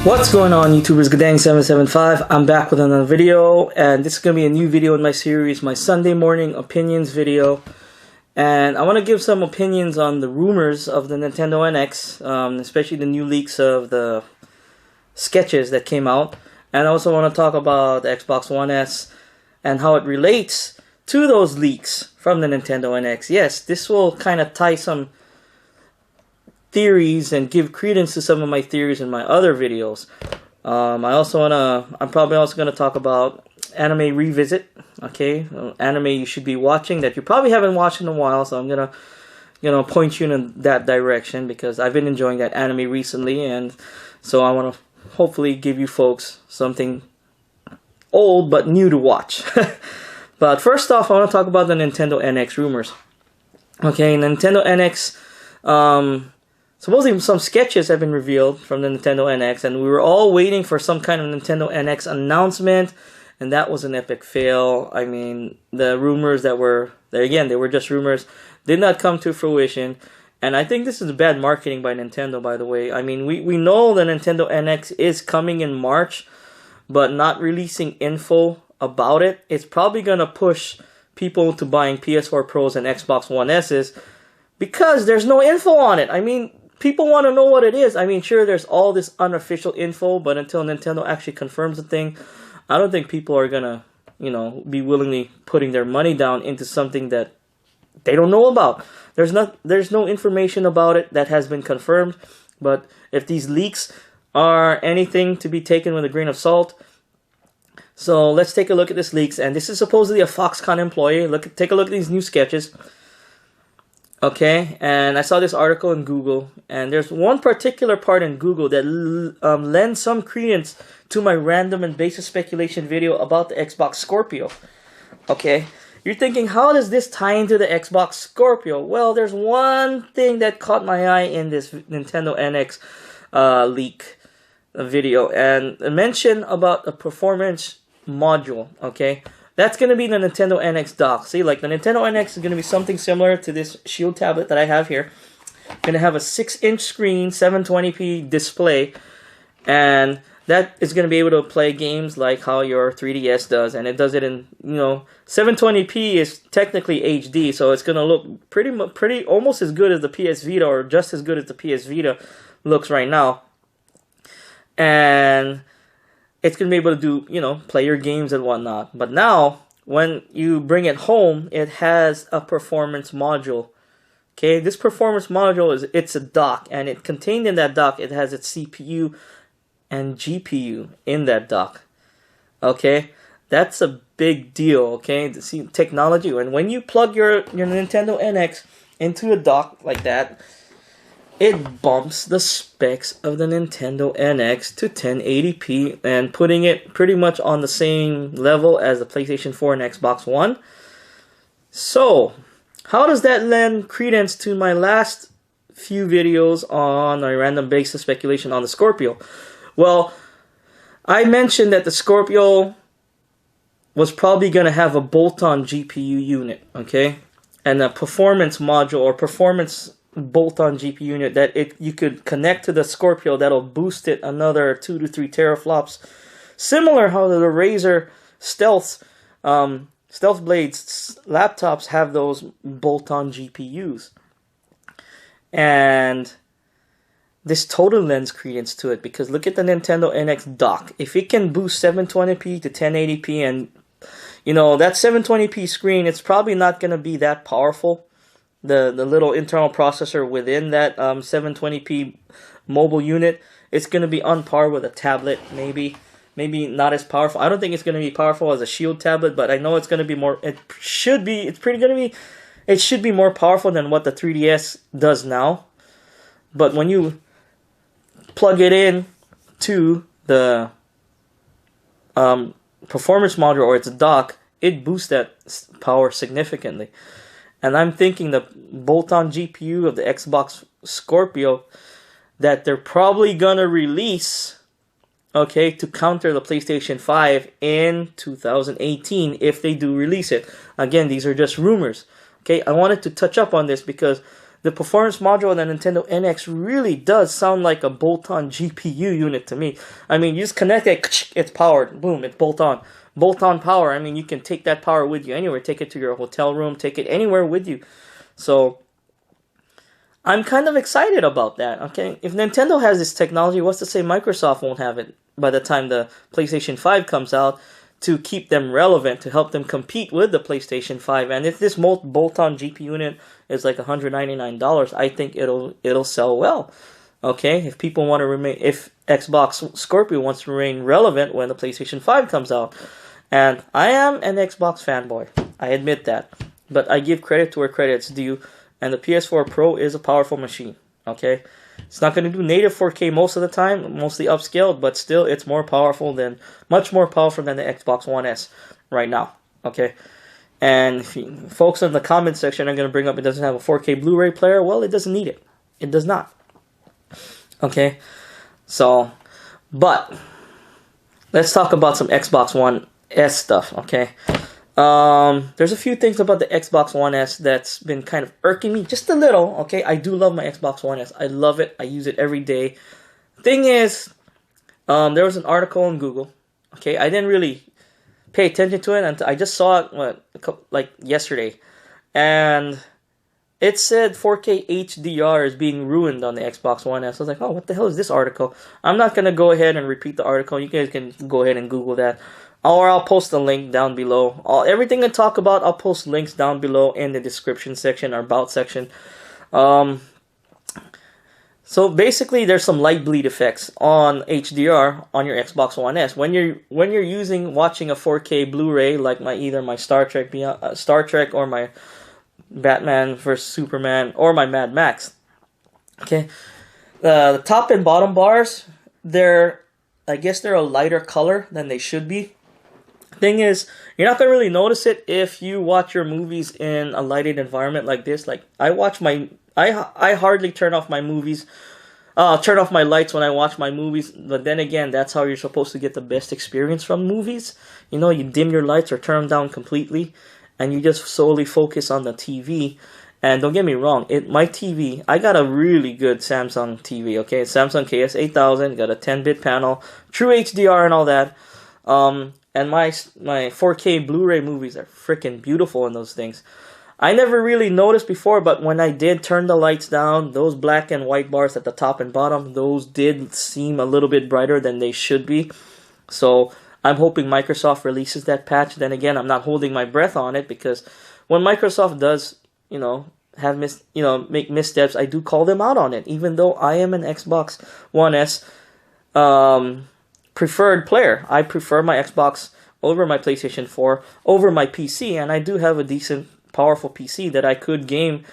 What's going on, YouTubers? Gadang775. I'm back with another video, and this is going to be a new video in my series, my Sunday morning opinions video. And I want to give some opinions on the rumors of the Nintendo NX, especially the new leaks of the sketches that came out. And I also want to talk about the Xbox One S and how it relates to those leaks from the Nintendo NX. Yes, this will kind of tie some theories and give credence to some of my theories in my other videos. I'm probably also gonna talk about anime revisit. Okay, anime you should be watching that you probably haven't watched in a while. So I'm gonna point you in that direction because I've been enjoying that anime recently, and so I want to hopefully give you folks something old but new to watch. But first off, I want to talk about the Nintendo NX rumors. Okay, Nintendo NX. Supposedly some sketches have been revealed from the Nintendo NX, and we were all waiting for some kind of Nintendo NX announcement, and that was an epic fail. I mean, the rumors that were there, again, they were just rumors, did not come to fruition, and I think this is bad marketing by Nintendo, by the way. I mean, we know the Nintendo NX is coming in March, but not releasing info about it. It's probably going to push people to buying PS4 Pros and Xbox One S's because there's no info on it. I mean, people want to know what it is. I mean, sure, there's all this unofficial info, but until Nintendo actually confirms the thing, I don't think people are gonna, be willingly putting their money down into something that they don't know about. There's no information about it that has been confirmed. But if these leaks are anything to be taken with a grain of salt, so let's take a look at this leaks. And this is supposedly a Foxconn employee. Take a look at these new sketches. Okay, and I saw this article in Google, and there's one particular part in Google that lends some credence to my random and baseless speculation video about the Xbox Scorpio. Okay, you're thinking, how does this tie into the Xbox Scorpio? Well, there's one thing that caught my eye in this Nintendo NX leak video, and a mention about a performance module. Okay, that's going to be the Nintendo NX dock. See, like the Nintendo NX is going to be something similar to this Shield tablet that I have here. Going to have a 6-inch screen, 720p display, and that is going to be able to play games like how your 3DS does, and it does it in, 720p is technically HD, so it's going to look pretty almost as good as the PS Vita, or just as good as the PS Vita looks right now. And it's going to be able to do, play your games and whatnot. But now, when you bring it home, it has a performance module. Okay, this performance module it's a dock, and it contained in that dock, it has its CPU and GPU in that dock. Okay, that's a big deal. Okay, see, technology, and when you plug your Nintendo NX into a dock like that, it bumps the specs of the Nintendo NX to 1080p and putting it pretty much on the same level as the PlayStation 4 and Xbox One. So, how does that lend credence to my last few videos on a random baseless speculation on the Scorpio? Well, I mentioned that the Scorpio was probably going to have a bolt-on GPU unit, okay? And a performance module or performance bolt-on GPU unit that you could connect to the Scorpio that'll boost it another 2 to 3 teraflops. Similar how the Razer Stealth Blades laptops have those bolt-on GPUs. And this total lends credence to it because look at the Nintendo NX dock. If it can boost 720p to 1080p, and that 720p screen, it's probably not going to be that powerful. The little internal processor within that 720p mobile unit, it's going to be on par with a tablet, maybe not as powerful. I don't think it's going to be powerful as a Shield tablet, but I know it's going to be more. It should be more powerful than what the 3DS does now. But when you plug it in to the performance module or its dock, it boosts that power significantly. And I'm thinking the bolt-on GPU of the Xbox Scorpio that they're probably going to release, okay, to counter the PlayStation 5 in 2018 if they do release it. Again, these are just rumors. Okay, I wanted to touch up on this because the performance module on the Nintendo NX really does sound like a bolt-on GPU unit to me. I mean, you just connect it, it's powered, boom, it's bolt-on. Bolt-on power, I mean, you can take that power with you anywhere. Take it to your hotel room, take it anywhere with you. So, I'm kind of excited about that, okay? If Nintendo has this technology, what's to say Microsoft won't have it by the time the PlayStation 5 comes out, to keep them relevant, to help them compete with the PlayStation 5. And if this bolt-on GPU unit is like $199, I think it'll sell well. Okay, if people want to remain, if Xbox Scorpio wants to remain relevant when the PlayStation 5 comes out. And I am an Xbox fanboy, I admit that. But I give credit to where credit's due, and the PS4 Pro is a powerful machine, okay? It's not going to do native 4K most of the time, mostly upscaled, but still it's much more powerful than the Xbox One S right now, okay? And if folks in the comment section are going to bring up it doesn't have a 4K Blu-ray player, well, it doesn't need it. It does not. Okay? So, but let's talk about some Xbox One S stuff, okay? There's a few things about the Xbox One S that's been kind of irking me just a little, okay? I do love my Xbox One S. I love it. I use it every day. Thing is, there was an article on Google, okay? I didn't really pay attention to it until I just saw it, like yesterday. And it said 4K HDR is being ruined on the Xbox One S. I was like, oh, what the hell is this article? I'm not going to go ahead and repeat the article. You guys can go ahead and Google that. Or I'll post a link down below. Everything I talk about, I'll post links down below in the description section or about section. So basically, there's some light bleed effects on HDR on your Xbox One S. When you're watching a 4K Blu-ray, like either my Star Trek or my Batman vs Superman or my Mad Max. Okay, the top and bottom bars, I guess they're a lighter color than they should be. Thing is, you're not gonna really notice it if you watch your movies in a lighted environment like this. Like I hardly turn off my movies, turn off my lights when I watch my movies. But then again, that's how you're supposed to get the best experience from movies. You know, you dim your lights or turn them down completely, and you just solely focus on the TV. And don't get me wrong, my TV, I got a really good Samsung TV, okay? Samsung KS8000, got a 10-bit panel, true HDR and all that. And my 4K Blu-ray movies are freaking beautiful in those things. I never really noticed before, but when I did turn the lights down, those black and white bars at the top and bottom, those did seem a little bit brighter than they should be. So I'm hoping Microsoft releases that patch. Then again, I'm not holding my breath on it, because when Microsoft does, make missteps, I do call them out on it, even though I am an Xbox One S preferred player. I prefer my Xbox over my PlayStation 4, over my PC, and I do have a decent, powerful PC that I could game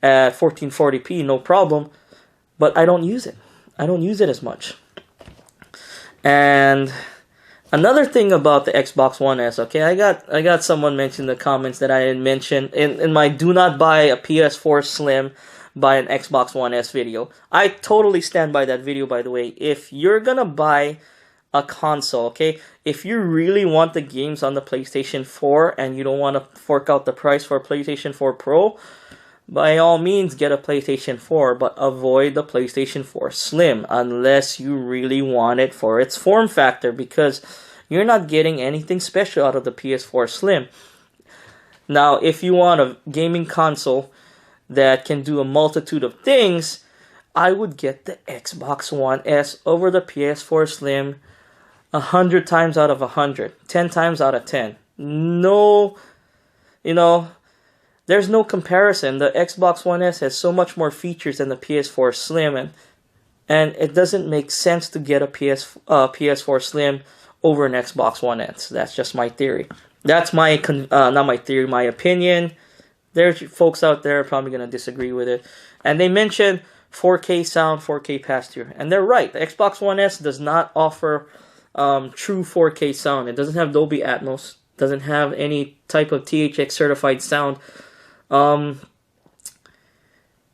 at 1440p, no problem, but I don't use it. I don't use it as much. And another thing about the Xbox One S, okay, I got someone mention in the comments that I had mentioned in my do not buy a PS4 Slim, buy an Xbox One S video. I totally stand by that video, by the way. If you're gonna buy a console, okay, if you really want the games on the PlayStation 4 and you don't want to fork out the price for a PlayStation 4 Pro, by all means get a PlayStation 4, but avoid the PlayStation 4 Slim unless you really want it for its form factor, because you're not getting anything special out of the PS4 Slim. Now, if you want a gaming console that can do a multitude of things, I would get the Xbox One S over the PS4 Slim 100 times out of 100, 10 times out of 10. No, there's no comparison. The Xbox One S has so much more features than the PS4 Slim, and it doesn't make sense to get a PS4 Slim over an Xbox One S. That's just my theory. That's my not my theory, my opinion. There's folks out there probably going to disagree with it. And they mentioned 4K sound, 4K pass-through. And they're right. The Xbox One S does not offer true 4K sound. It doesn't have Dolby Atmos. Doesn't have any type of THX certified sound.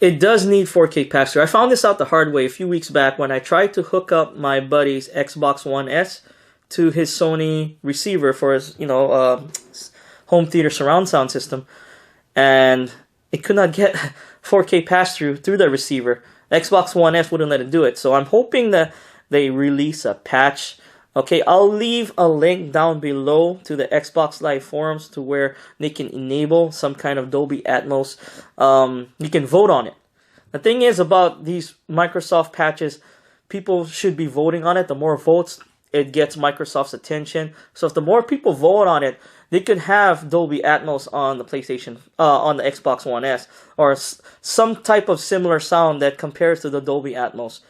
It does need 4K pass-through. I found this out the hard way a few weeks back when I tried to hook up my buddy's Xbox One S to his Sony receiver for his, home theater surround sound system. And it could not get 4K pass-through through the receiver. Xbox One S wouldn't let it do it. So I'm hoping that they release a patch. Okay, I'll leave a link down below to the Xbox Live forums to where they can enable some kind of Dolby Atmos. You can vote on it. The thing is about these Microsoft patches, people should be voting on it. The more votes, it gets Microsoft's attention. So if the more people vote on it, they could have Dolby Atmos on the PlayStation, on the Xbox One S, or some type of similar sound that compares to the Dolby Atmos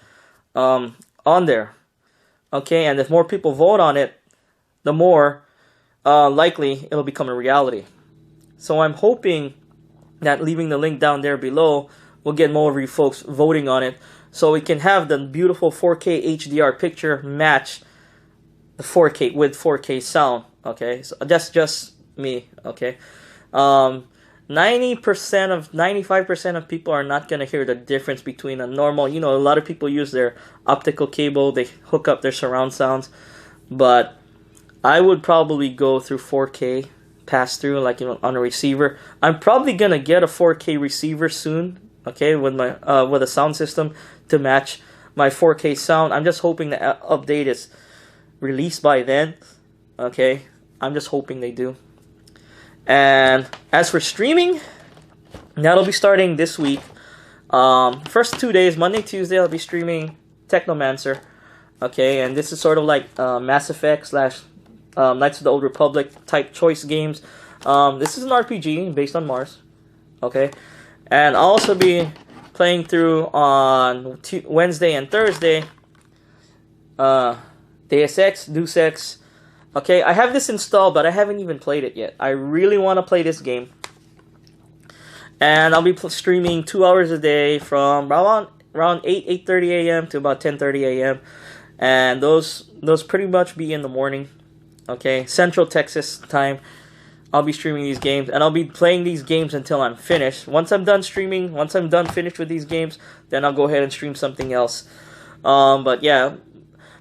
on there. Okay, and if more people vote on it, the more likely it'll become a reality. So I'm hoping that leaving the link down there below will get more of you folks voting on it, so we can have the beautiful 4K HDR picture match the 4K with 4K sound. Okay, so that's just me. Okay, 95% of people are not gonna hear the difference between a normal. You know, a lot of people use their optical cable. They hook up their surround sounds, but I would probably go through 4K pass through, like, you know, on a receiver. I'm probably gonna get a 4K receiver soon. Okay, with my with a sound system to match my 4K sound. I'm just hoping the update is released by then. Okay, I'm just hoping they do. And as for streaming, that'll be starting this week. First 2 days, Monday, Tuesday, I'll be streaming Technomancer. Okay, and this is sort of like Mass Effect / Knights of the Old Republic type choice games. This is an RPG based on Mars. Okay, and I'll also be playing through on Wednesday and Thursday Deus Ex. Okay, I have this installed, but I haven't even played it yet. I really want to play this game. And I'll be streaming 2 hours a day from around 8:30 a.m. to about 10:30 a.m. And those pretty much be in the morning. Okay, Central Texas time. I'll be streaming these games, and I'll be playing these games until I'm finished. Once I'm done streaming, once I'm done finished with these games, then I'll go ahead and stream something else. But yeah,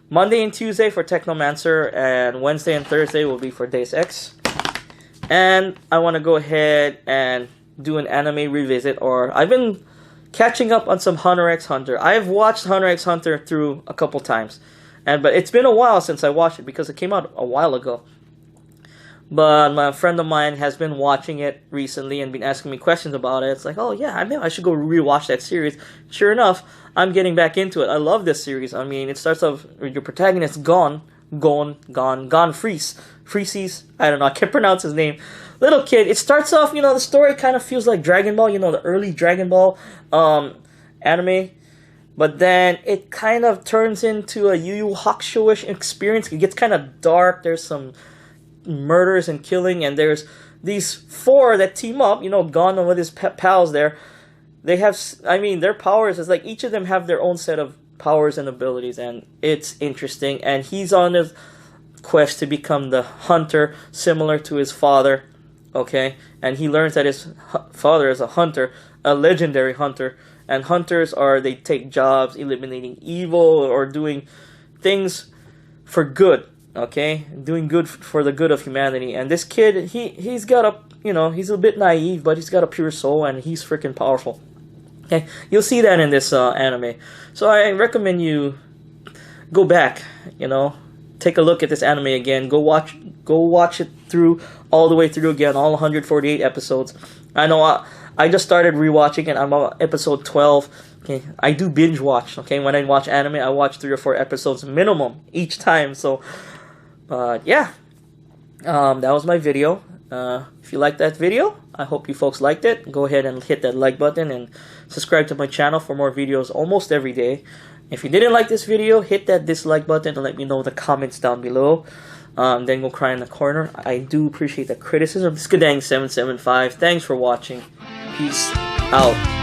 Monday and Tuesday for Technomancer, and Wednesday and Thursday will be for Deus Ex. And I want to go ahead and do an anime revisit, or I've been catching up on some Hunter x Hunter. I've watched Hunter x Hunter through a couple times, but it's been a while since I watched it because it came out a while ago. But my friend of mine has been watching it recently and been asking me questions about it. It's like, oh yeah, I should go rewatch that series. Sure enough, I'm getting back into it. I love this series. I mean, it starts off with your protagonist Gon Freeses. I don't know, I can't pronounce his name. Little kid. It starts off, you know, the story kind of feels like Dragon Ball, you know, the early Dragon Ball anime. But then it kind of turns into a Yu Yu Hakusho-ish experience. It gets kind of dark. There's some murders and killing, and there's these four that team up, you know, Gon with his pals there. They have, I mean, their powers is like each of them have their own set of powers and abilities, and it's interesting. And he's on his quest to become the hunter similar to his father. Okay, and he learns that his father is a hunter, a legendary hunter, and hunters they take jobs eliminating evil or doing things for good. Okay, doing good for the good of humanity. And this kid, he's got a, you know, he's a bit naive, but he's got a pure soul, and he's freaking powerful. Okay, you'll see that in this anime. So I recommend you go back, you know, take a look at this anime again. Go watch it through all the way through again, all 148 episodes. I know I just started rewatching it. I'm on episode 12. Okay, I do binge watch. Okay, when I watch anime, I watch 3 or 4 episodes minimum each time. So. Yeah, that was my video. If you liked that video, I hope you folks liked it. Go ahead and hit that like button and subscribe to my channel for more videos almost every day. If you didn't like this video, hit that dislike button and let me know in the comments down below. Then go cry in the corner. I do appreciate the criticism. Skadang775. Thanks for watching. Peace out.